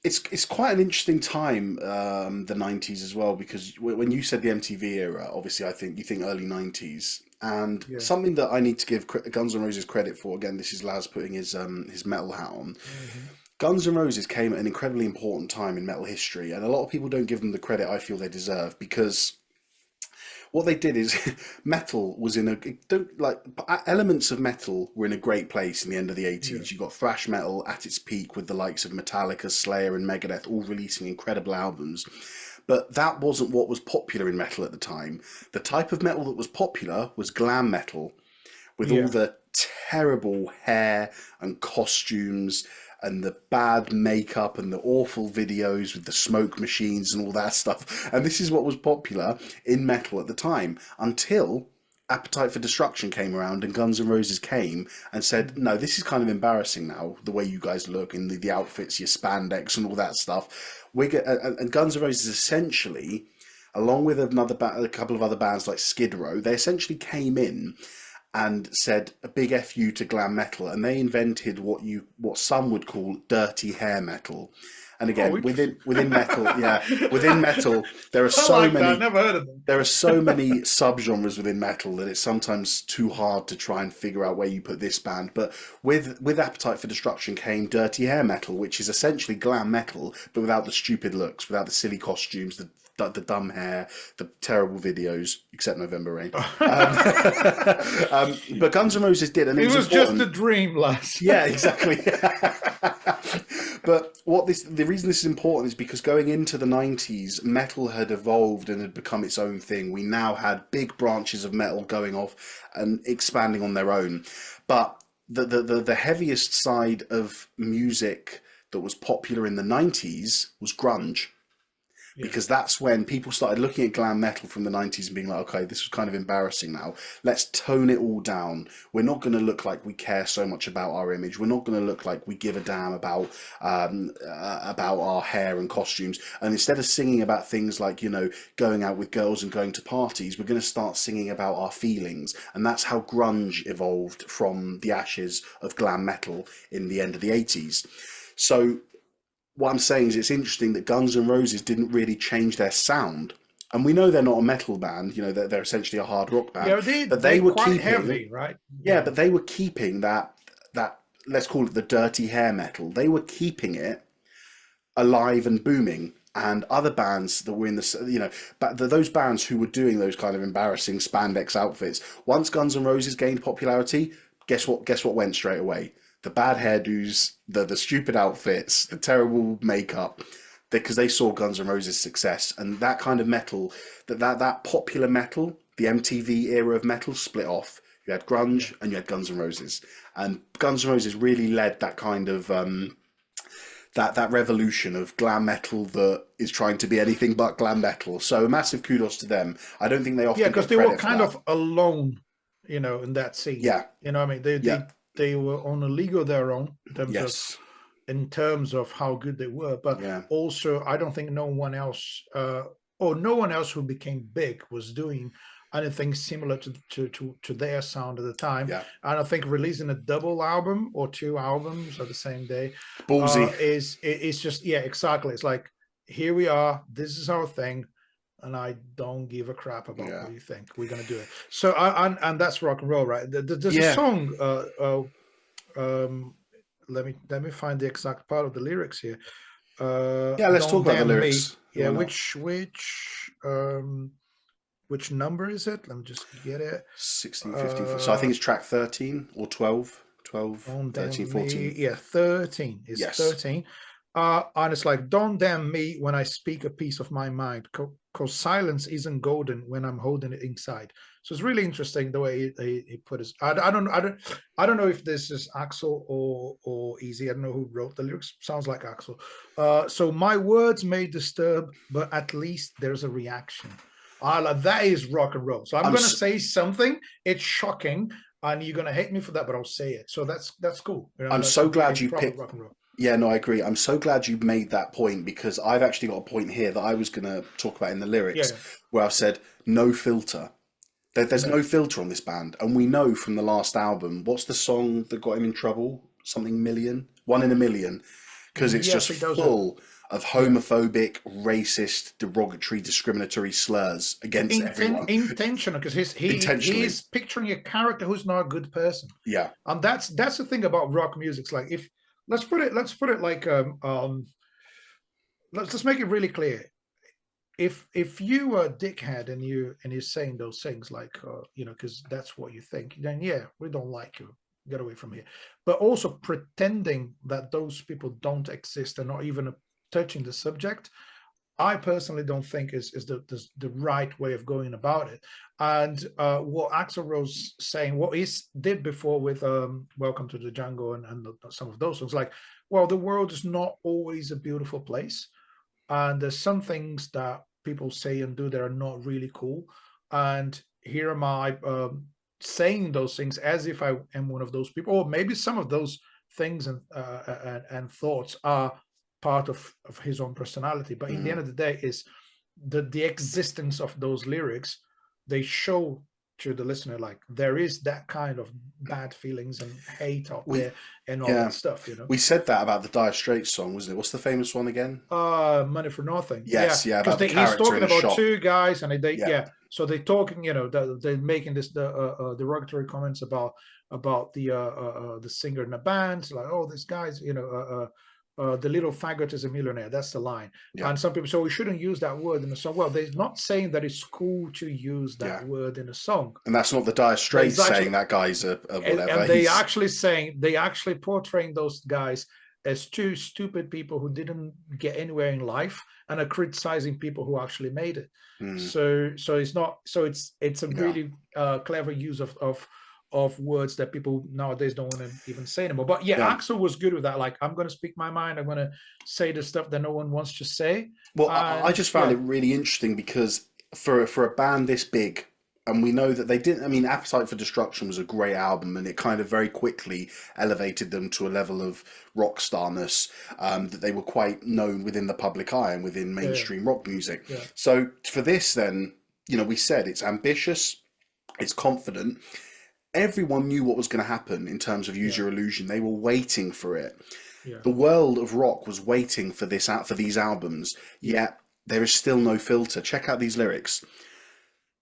It's quite an interesting time, the '90s as well, because when you said the MTV era, obviously I think you think early '90s, and yeah. something that I need to give Guns N' Roses credit for. Again, this is Laz putting his metal hat on. Hmm. Guns N' Roses came at an incredibly important time in metal history, and a lot of people don't give them the credit I feel they deserve, because what they did is metal was in a don't like elements of metal were in a great place in the end of the Yeah. 80s. You got thrash metal at its peak with the likes of Metallica, Slayer, and Megadeth all releasing incredible albums. But that wasn't what was popular in metal at the time. The type of metal that was popular was glam metal, with all Yeah. the terrible hair and costumes and the bad makeup and the awful videos with the smoke machines and all that stuff. And this is what was popular in metal at the time until Appetite for Destruction came around and Guns N' Roses came and said, no, this is kind of embarrassing now, the way you guys look in the outfits, your spandex and all that stuff. And Guns N' Roses essentially, along with a couple of other bands like Skid Row, they essentially came in and said a big F you to glam metal, and they invented what some would call dirty hair metal. And Oh, again, interesting. within metal, yeah, within metal, there are I so like that. many Never heard of them. there are so many subgenres within metal that it's sometimes too hard to try and figure out where you put this band. But with Appetite for Destruction came dirty hair metal, which is essentially glam metal, but without the stupid looks, without the silly costumes, the dumb hair, the terrible videos, except November Rain. But Guns N' Roses did, and it It was was just important. a dream, lass. Yeah, exactly. But the reason this is important is because going into the '90s, metal had evolved and had become its own thing. We now had big branches of metal going off and expanding on their own. But the heaviest side of music that was popular in the '90s was grunge, Yeah. because that's when people started looking at glam metal from the '90s and being like, okay, this was kind of embarrassing now. Let's tone it all down. We're not going to look like we care so much about our image. We're not going to look like we give a damn about our hair and costumes. And instead of singing about things like, going out with girls and going to parties, we're going to start singing about our feelings. And that's how grunge evolved from the ashes of glam metal in the end of the '80s. So what I'm saying is it's interesting that Guns N' Roses didn't really change their sound. And we know they're not a metal band, they're essentially a hard rock band. Yeah, But they they were quite keeping, heavy, right? yeah, Yeah. but they were keeping that let's call it the dirty hair metal. They were keeping it alive and booming. And other bands that were in but those bands who were doing those kind of embarrassing spandex outfits, once Guns N' Roses gained popularity, guess what? Guess what went straight away? The bad hairdos, the stupid outfits, the terrible makeup, because they saw Guns N' Roses' success, and that kind of metal, that popular metal, the MTV era of metal split off. You had Yeah. grunge and you had Guns N' Roses, and Guns N' Roses really led that kind of that revolution of glam metal that is trying to be anything but glam metal. So massive kudos to them. I don't think they Yeah, often because get they were credit for kind that. of alone, in that scene. Yeah, You know what I mean? They yeah, they they were on a league of their own yes, in terms of how good they were, but yeah, also I don't think no one else or no one else who became big was doing anything similar to their sound at the time. yeah. And I think releasing a double album or two albums at the same day Ballsy. is just, yeah, exactly. It's like, here we are, this is our thing, and I don't give a crap about Yeah, what you think. We're gonna do it. So and that's rock and roll, right? There's a yeah, song. Um, let me find the exact part of the lyrics here. yeah. Let's talk Don't about the damn me. lyrics. Yeah, Why not? which number is it? Let me just get it. 1654. So I think it's track 13 or 12, 12, Don't 13, damn me. 14. Yeah, 13. It's Yes. 13. And it's like, don't damn me when I speak a piece of my mind, because silence isn't golden when I'm holding it inside. So it's really interesting the way he put it. I don't know if this is Axel or Easy. I don't know who wrote the lyrics. Sounds like Axel. So my words may disturb, but at least there's a reaction. That is rock and roll. So I'm going to say something. It's shocking, and you're going to hate me for that, but I'll say it. So that's cool. You know, I'm that's so glad really you proper picked. rock and roll. Yeah, no, I agree. I'm so glad you made that point because I've actually got a point here that I was going to talk about in the lyrics Yeah, where I've said no filter. There's no. no filter on this band, and we know from the last album what's the song that got him in trouble? Something million, 1 in a million, because it's Yes, just it does have. full of Yeah. homophobic, racist, derogatory, discriminatory slurs against everyone Intentional, because intentionally. he's picturing a character who's not a good person. Yeah, And that's the thing about rock music. It's like, if let's put it like let's make it really clear. If you are a dickhead and you're saying those things like you know, because that's what you think, then yeah, we don't like you, get away from here. But also pretending that those people don't exist and not even touching the subject, I personally don't think is the right way of going about it. And what Axl Rose saying, what he did before with Welcome to the Jungle and some of those songs, like, well, the world is not always a beautiful place, and there's some things that people say and do that are not really cool. And here am I saying those things as if I am one of those people, or maybe some of those things and thoughts are part of his own personality. But in the end of the day, is the existence of those lyrics. They show to the listener like there is that kind of bad feelings and hate out we there and all yeah that stuff, you know. we said that about the Dire Straits song, wasn't it? What's the famous one again? Money for Nothing. Yeah, Yes, yeah, because about the he's character in talking the about shop. two guys, and they Yeah, yeah. So they're talking, you know, they're making this derogatory comments about the singer in the band, like, oh, this guy's, you know, the little faggot is a millionaire. That's the line. yeah, And some people say, we shouldn't use that word in the song. Well, they're not saying that it's cool to use that yeah. word in a song. And that's not the Dire But it's Straits actually, saying that guy's a whatever. and they He's actually saying, they actually portraying those guys as two stupid people who didn't get anywhere in life and are criticizing people who actually made it. mm, So it's not, so it's a yeah, really clever use of words that people nowadays don't want to even say anymore. But yeah, yeah. Axel was good with that. Like, I'm going to speak my mind. I'm going to say the stuff that no one wants to say. Well, I And just found yeah, it really interesting because for a band this big, and we know that they didn't. I mean, Appetite for Destruction was a great album, and it kind of very quickly elevated them to a level of rock starness that they were quite known within the public eye and within yeah, mainstream rock music. yeah, So for this, then, you know, we said it's ambitious, it's confident. Everyone knew what was going to happen in terms of Use yeah, Your Illusion. They were waiting for it. yeah, The world of rock was waiting for this out for these albums, yeah. yet there is still no filter. Check out these lyrics.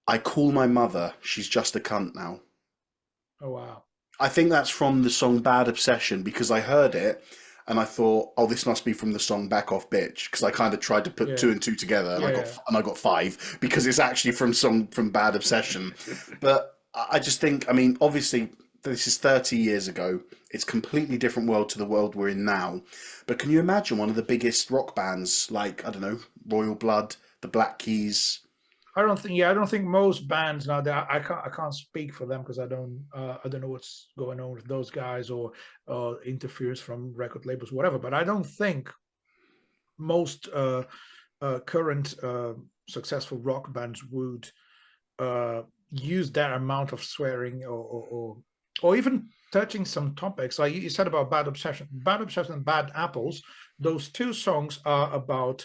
I call my mother, she's just a cunt now. Oh wow. I think that's from the song Bad Obsession because I heard it and I thought, oh, this must be from the song Back Off Bitch because I kind of tried to put Yeah, two and two together and yeah, I got five because it's actually from song from Bad Obsession. But I just think, I mean, obviously this is 30 years ago. It's a completely different world to the world we're in now. But can you imagine one of the biggest rock bands like, I don't know, Royal Blood, the Black Keys? I don't think. Yeah, I don't think most bands now. That I can't speak for them because I don't know what's going on with those guys or interference from record labels, whatever. But I don't think most current successful rock bands would uh, use that amount of swearing or even touching some topics like you said about Bad Obsession, and Bad Apples. Those two songs are about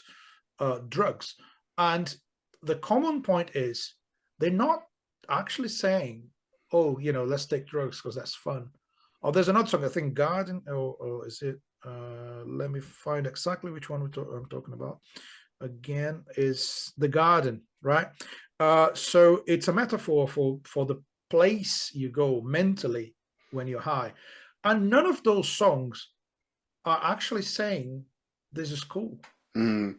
drugs, and the common point is they're not actually saying, "Oh, you know, let's take drugs because that's fun." Oh, there's another song, I think, Garden, or is it? Let me find exactly which one I'm talking about. Again, is the garden, right? So it's a metaphor for the place you go mentally when you're high, and none of those songs are actually saying this is cool. Mm,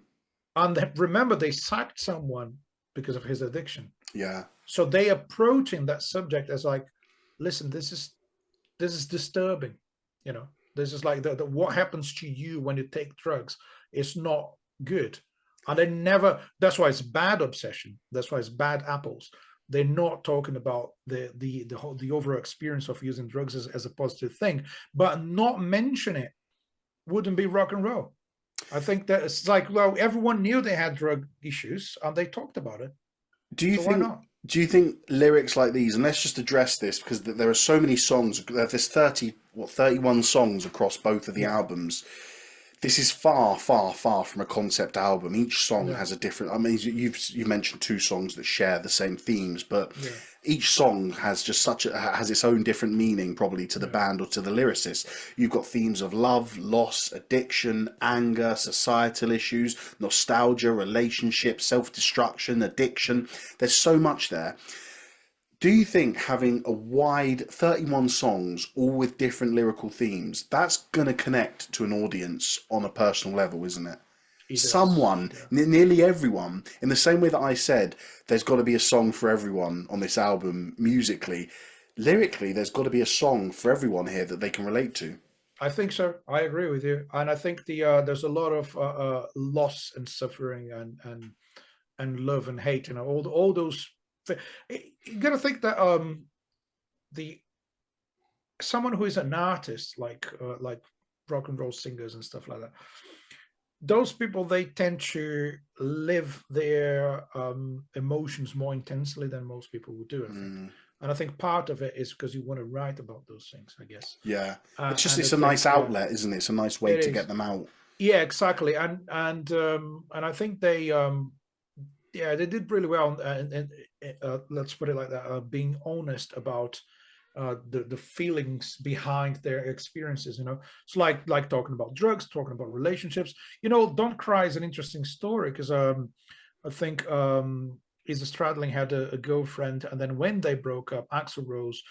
And remember, they sacked someone because of his addiction. yeah. So they approaching that subject as like, listen, this is disturbing, you know. This is like the what happens to you when you take drugs is not good. And they never, that's why it's bad obsession. That's why it's bad apples. They're not talking about the overall experience of using drugs as a positive thing, but not mention it wouldn't be rock and roll. I think that it's like, well, everyone knew they had drug issues and they talked about it. Do you So why think? not? Do you think lyrics like these, and let's just address this because there are so many songs. There's 31 songs across both of the Yeah. albums. This is far, far, far from a concept album. Each song Yeah. has a different. I mean, you mentioned two songs that share the same themes, but Yeah. each song has just has its own different meaning, probably to the Yeah. band or to the lyricist. You've got themes of love, loss, addiction, anger, societal issues, nostalgia, relationships, self-destruction, addiction. There's so much there. Do you think having a wide 31 songs, all with different lyrical themes, that's going to connect to an audience on a personal level, isn't it? It does. Someone, Yeah. nearly everyone, in the same way that I said, there's got to be a song for everyone on this album musically. Lyrically, there's got to be a song for everyone here that they can relate to. I think so. I agree with you, and I think there's a lot of loss and suffering and love and hate, all those. You got to think that the someone who is an artist like rock and roll singers and stuff like that, those people, they tend to live their emotions more intensely than most people would do, I think. Mm, And I think part of it is because you want to write about those things, I guess. yeah, And I it's a nice think outlet, isn't it? It's a nice way it to get is. them out. Yeah, exactly. And I think they yeah, they did really well. And let's put it like that, being honest about the feelings behind their experiences. It's like talking about drugs, talking about relationships. Don't Cry is an interesting story because I think Izzy Stradling had a girlfriend, and then when they broke up, Axl Rose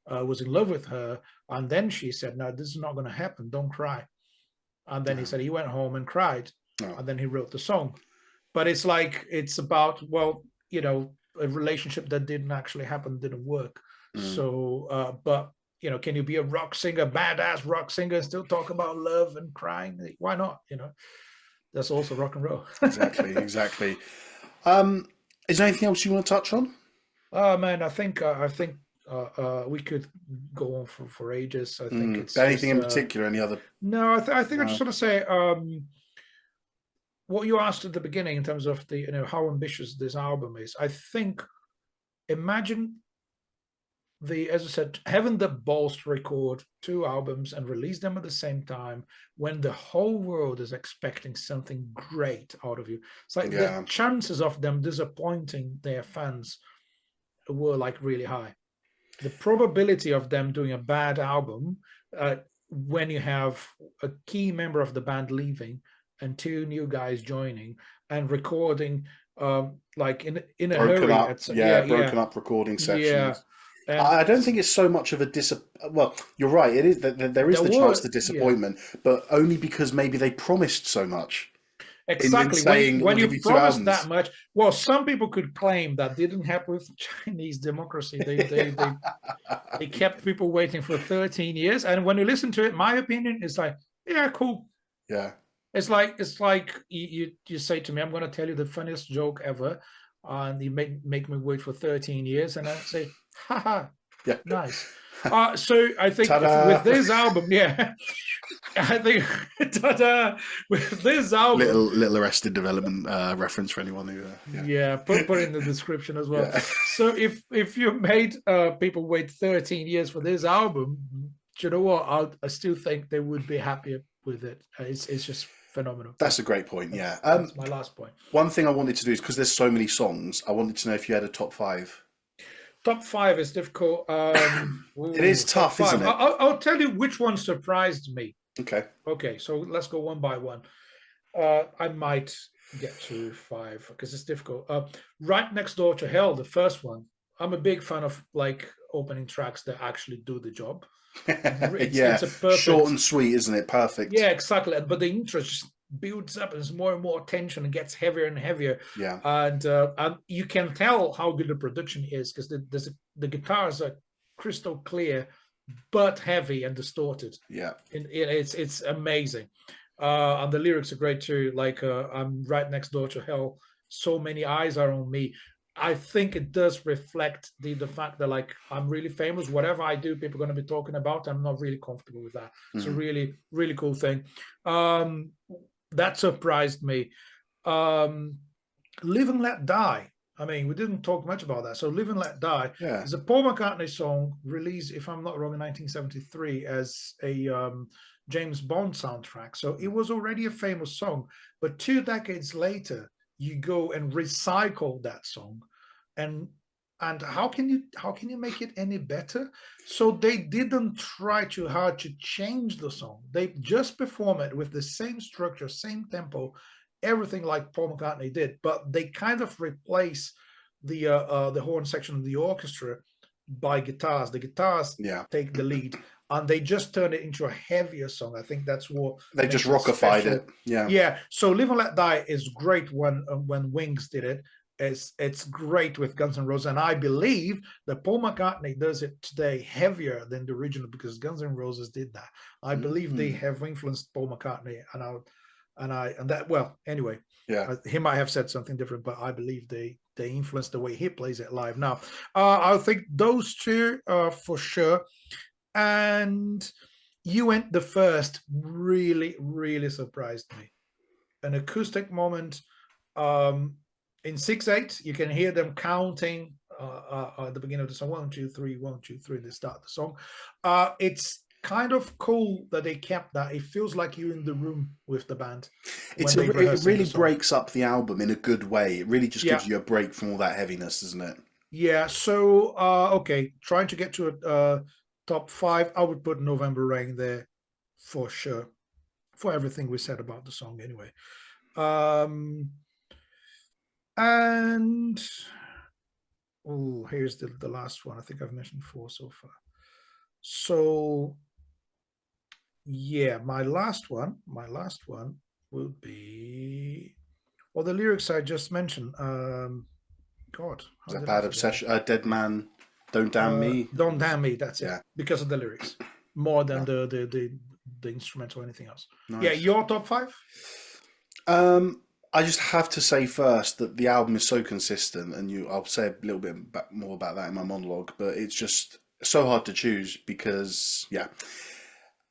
was in love with her, and then she said, "No, this is not going to happen. Don't cry." And then he No, said he went home and cried, no. and then he wrote the song. But it's about, well, a relationship that didn't actually happen, didn't work. Mm, So but can you be a rock singer, badass rock singer, and still talk about love and crying? Why not? That's also rock and roll. exactly, exactly. Um, is there anything else you want to touch on? Oh man, I think we could go on for ages. I think Mm, it's anything just in particular? Any other? no. I think I just No. want to say what you asked at the beginning in terms of the how ambitious this album is. I think, imagine, as I said, having the balls to record two albums and release them at the same time when the whole world is expecting something great out of you. It's like the Yeah. chances of them disappointing their fans were like really high. The probability of them doing a bad album when you have a key member of the band leaving and two new guys joining and recording like in a Broken hurry up. at Yeah, yeah, broken up recording yeah. sessions. And I don't think it's so much of a well, you're right. It is there is there the chance were, to yeah, disappointment, but only because maybe they promised so much in exactly. When you saying when we'll you give you two promise that albums. much, well, some people could claim that didn't happen with Chinese democracy. They kept people waiting for 13 years. And when you listen to it, my opinion is like, yeah, cool. Yeah, It's like you say to me, I'm going to tell you the funniest joke ever, and you make me wait for 13 years, and I say, haha, yeah. nice. So I think with Ta-da! this album, yeah, I think ta-da, with this album, Little Arrested Development reference for anyone who, yeah, yeah, put in the description as well. yeah. So if you made people wait 13 years for this album, do you know what? I still think they would be happier with it. It's just phenomenal. That's a great point. Yeah. That's my last point. One thing I wanted to do is because there's so many songs, I wanted to know if you had a top five. Top five is difficult. It is Top tough, isn't five. it? I'll tell you which one surprised me. Okay. Okay, so let's go one by one. I might get to five because it's difficult. Right Next Door to Hell, the first one. I'm a big fan of like opening tracks that actually do the job. It's Yeah, a short perfect, and sweet, isn't it? Perfect. yeah, exactly. But the intro just builds up, and there's more and more tension and gets heavier and heavier. Yeah. And you can tell how good the production is because the guitars are crystal clear. but heavy and distorted. Yeah. It's amazing. And the lyrics are great too. Like I'm right next door to hell. So many eyes are on me. I think it does reflect the fact that like I'm really famous. Whatever I do, people are going to be talking about. I'm not really comfortable with that. It's a really really cool thing. Um, that surprised me. Um, Live and Let Die. I mean, we didn't talk much about that. So Live and Let Die Yeah. is a Paul McCartney song released, if I'm not wrong, in 1973 as a James Bond soundtrack. So it was already a famous song. But 2 decades later, you go and recycle that song. And how can you make it any better? So they didn't try too hard to change the song. They just perform it with the same structure, same tempo, everything like Paul McCartney did, but they kind of replace the horn section of the orchestra by guitars. The guitars take the lead, and they just turn it into a heavier song. I think that's what they just rockified it. Yeah. So "Live and Let Die" is great when Wings did it. It's great with Guns N' Roses, and I believe that Paul McCartney does it today heavier than the original because Guns N' Roses did that. I believe they have influenced Paul McCartney, and that, well, anyway, he might have said something different, but I believe they influenced the way he plays it live. Now, I think those two for sure. And You Went the First really, really surprised me. An acoustic moment in 6/8. You can hear them counting at the beginning of the song. 1, 2, 3, 1, 2, 3. They start the song. It's kind of cool that they kept that. It feels like you're in the room with the band. It really breaks up the album in a good way. It really just gives you a break from all that heaviness, doesn't it? Yeah. So okay, trying to get to a top 5, I would put November Rain there for sure, for everything we said about the song anyway. And here's the last one. I think I've mentioned 4 so far. So yeah, my last one would be, well, the lyrics I just mentioned. God, is that Bad Obsession? Dead Man, Don't Damn Me. Don't Damn Me. That's it. Because of the lyrics, more than the instrumental or anything else. Nice. Yeah, your top 5. I just have to say first that the album is so consistent, and I'll say a little bit more about that in my monologue, but it's just so hard to choose because,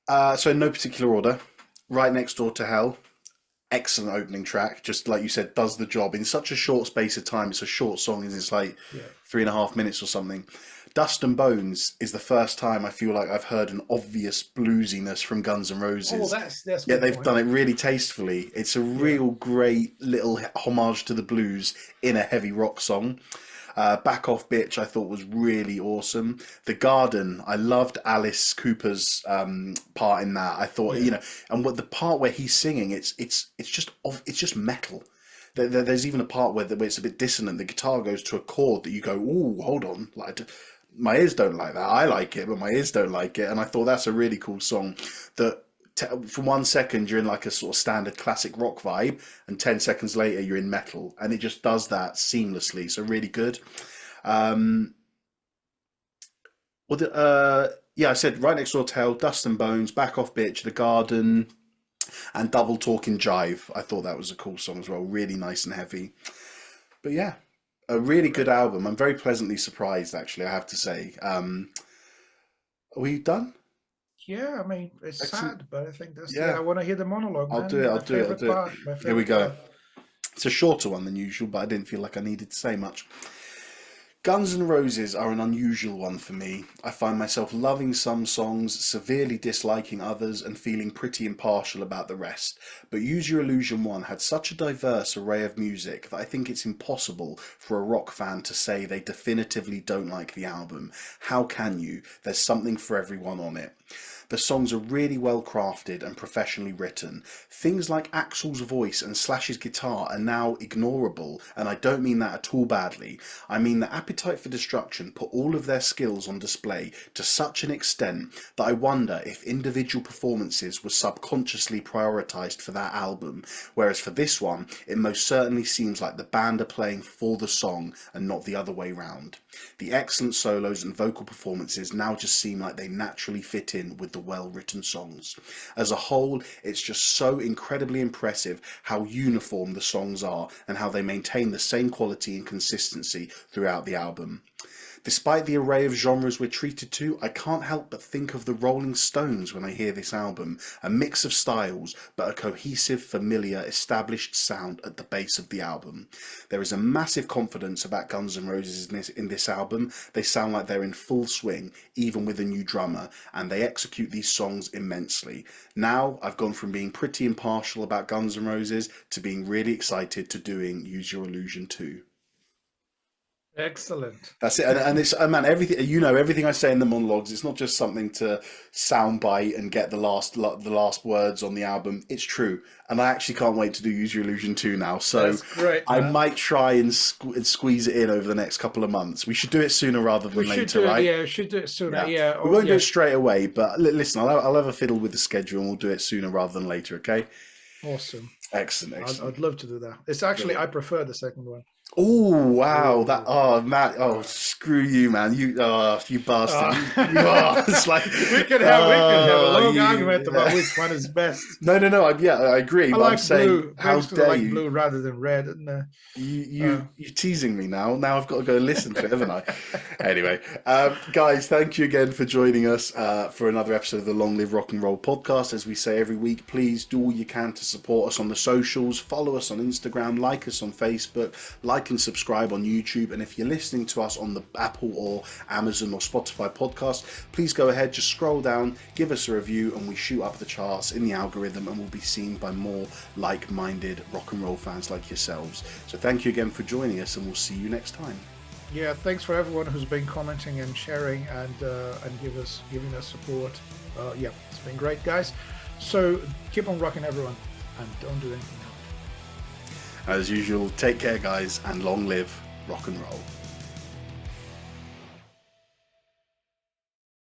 so in no particular order, Right Next Door to Hell, excellent opening track, just like you said, does the job in such a short space of time. It's a short song, it's like 3.5 minutes or something. Dust and Bones is the first time I feel like I've heard an obvious bluesiness from Guns N' Roses. Oh, that's yeah, they've done it really tastefully. It's a real great little homage to the blues in a heavy rock song. Back Off Bitch I thought was really awesome. The Garden, I loved Alice Cooper's part in that. I thought, and what the part where he's singing, it's just metal. There's even a part where it's a bit dissonant. The guitar goes to a chord that you go, ooh, hold on, like my ears don't like that. I like it, but my ears don't like it. And I thought that's a really cool song that for 1 second you're in like a sort of standard classic rock vibe, and 10 seconds later you're in metal, and it just does that seamlessly. So really good. I said Right Next Door to Hell, Dust and Bones, Back Off Bitch, The Garden, and Double Talking Jive. I thought that was a cool song as well. Really nice and heavy. But yeah, a really good album. I'm very pleasantly surprised, actually, I have to say. Are we done? Yeah, I mean, it's sad, but I think that's I want to hear the monologue, man. I'll do it. Here we go. It's a shorter one than usual, but I didn't feel like I needed to say much. Guns N' Roses are an unusual one for me. I find myself loving some songs, severely disliking others, and feeling pretty impartial about the rest. But Use Your Illusion 1 had such a diverse array of music that I think it's impossible for a rock fan to say they definitively don't like the album. How can you? There's something for everyone on it. The songs are really well crafted and professionally written. Things like Axl's voice and Slash's guitar are now ignorable, and I don't mean that at all badly. I mean that Appetite for Destruction put all of their skills on display to such an extent that I wonder if individual performances were subconsciously prioritised for that album, whereas for this one, it most certainly seems like the band are playing for the song and not the other way round. The excellent solos and vocal performances now just seem like they naturally fit in with the well-written songs. As a whole, it's just so incredibly impressive how uniform the songs are and how they maintain the same quality and consistency throughout the album. Despite the array of genres we're treated to, I can't help but think of the Rolling Stones when I hear this album, a mix of styles, but a cohesive, familiar, established sound at the base of the album. There is a massive confidence about Guns N' Roses in this album. They sound like they're in full swing, even with a new drummer, and they execute these songs immensely. Now, I've gone from being pretty impartial about Guns N' Roses to being really excited to doing Use Your Illusion 2. Excellent. That's it, and it's man, everything everything I say in the monologues. It's not just something to soundbite and get the last words on the album. It's true, and I actually can't wait to do Use Your Illusion 2 now. So that's great, I might try and squeeze it in over the next couple of months. We should do it sooner rather than later, right? Yeah, we should do it sooner. Yeah, we won't do it straight away, but listen, I'll have a fiddle with the schedule, and we'll do it sooner rather than later. Okay. Awesome. Excellent. I'd love to do that. It's actually I prefer the second one. Oh wow! Matt! Oh, screw you, man! You bastard! It's like we could have a long argument about which one is best. No. I agree. I like blue. How dare you? Blue rather than red. You're teasing me now. Now I've got to go listen to it, haven't I? Anyway, guys, thank you again for joining us for another episode of the Long Live Rock and Roll podcast. As we say every week, please do all you can to support us on the socials. Follow us on Instagram, like us on Facebook, like and subscribe on YouTube, and if you're listening to us on the Apple or Amazon or Spotify podcast, please go ahead, just scroll down, give us a review, and we shoot up the charts in the algorithm and we'll be seen by more like-minded rock and roll fans like yourselves. So thank you again for joining us, and we'll see you next time. Yeah, thanks for everyone who's been commenting and sharing and giving us support. It's been great, guys. So keep on rocking, everyone, and don't do anything else. As usual, take care, guys, and long live rock and roll.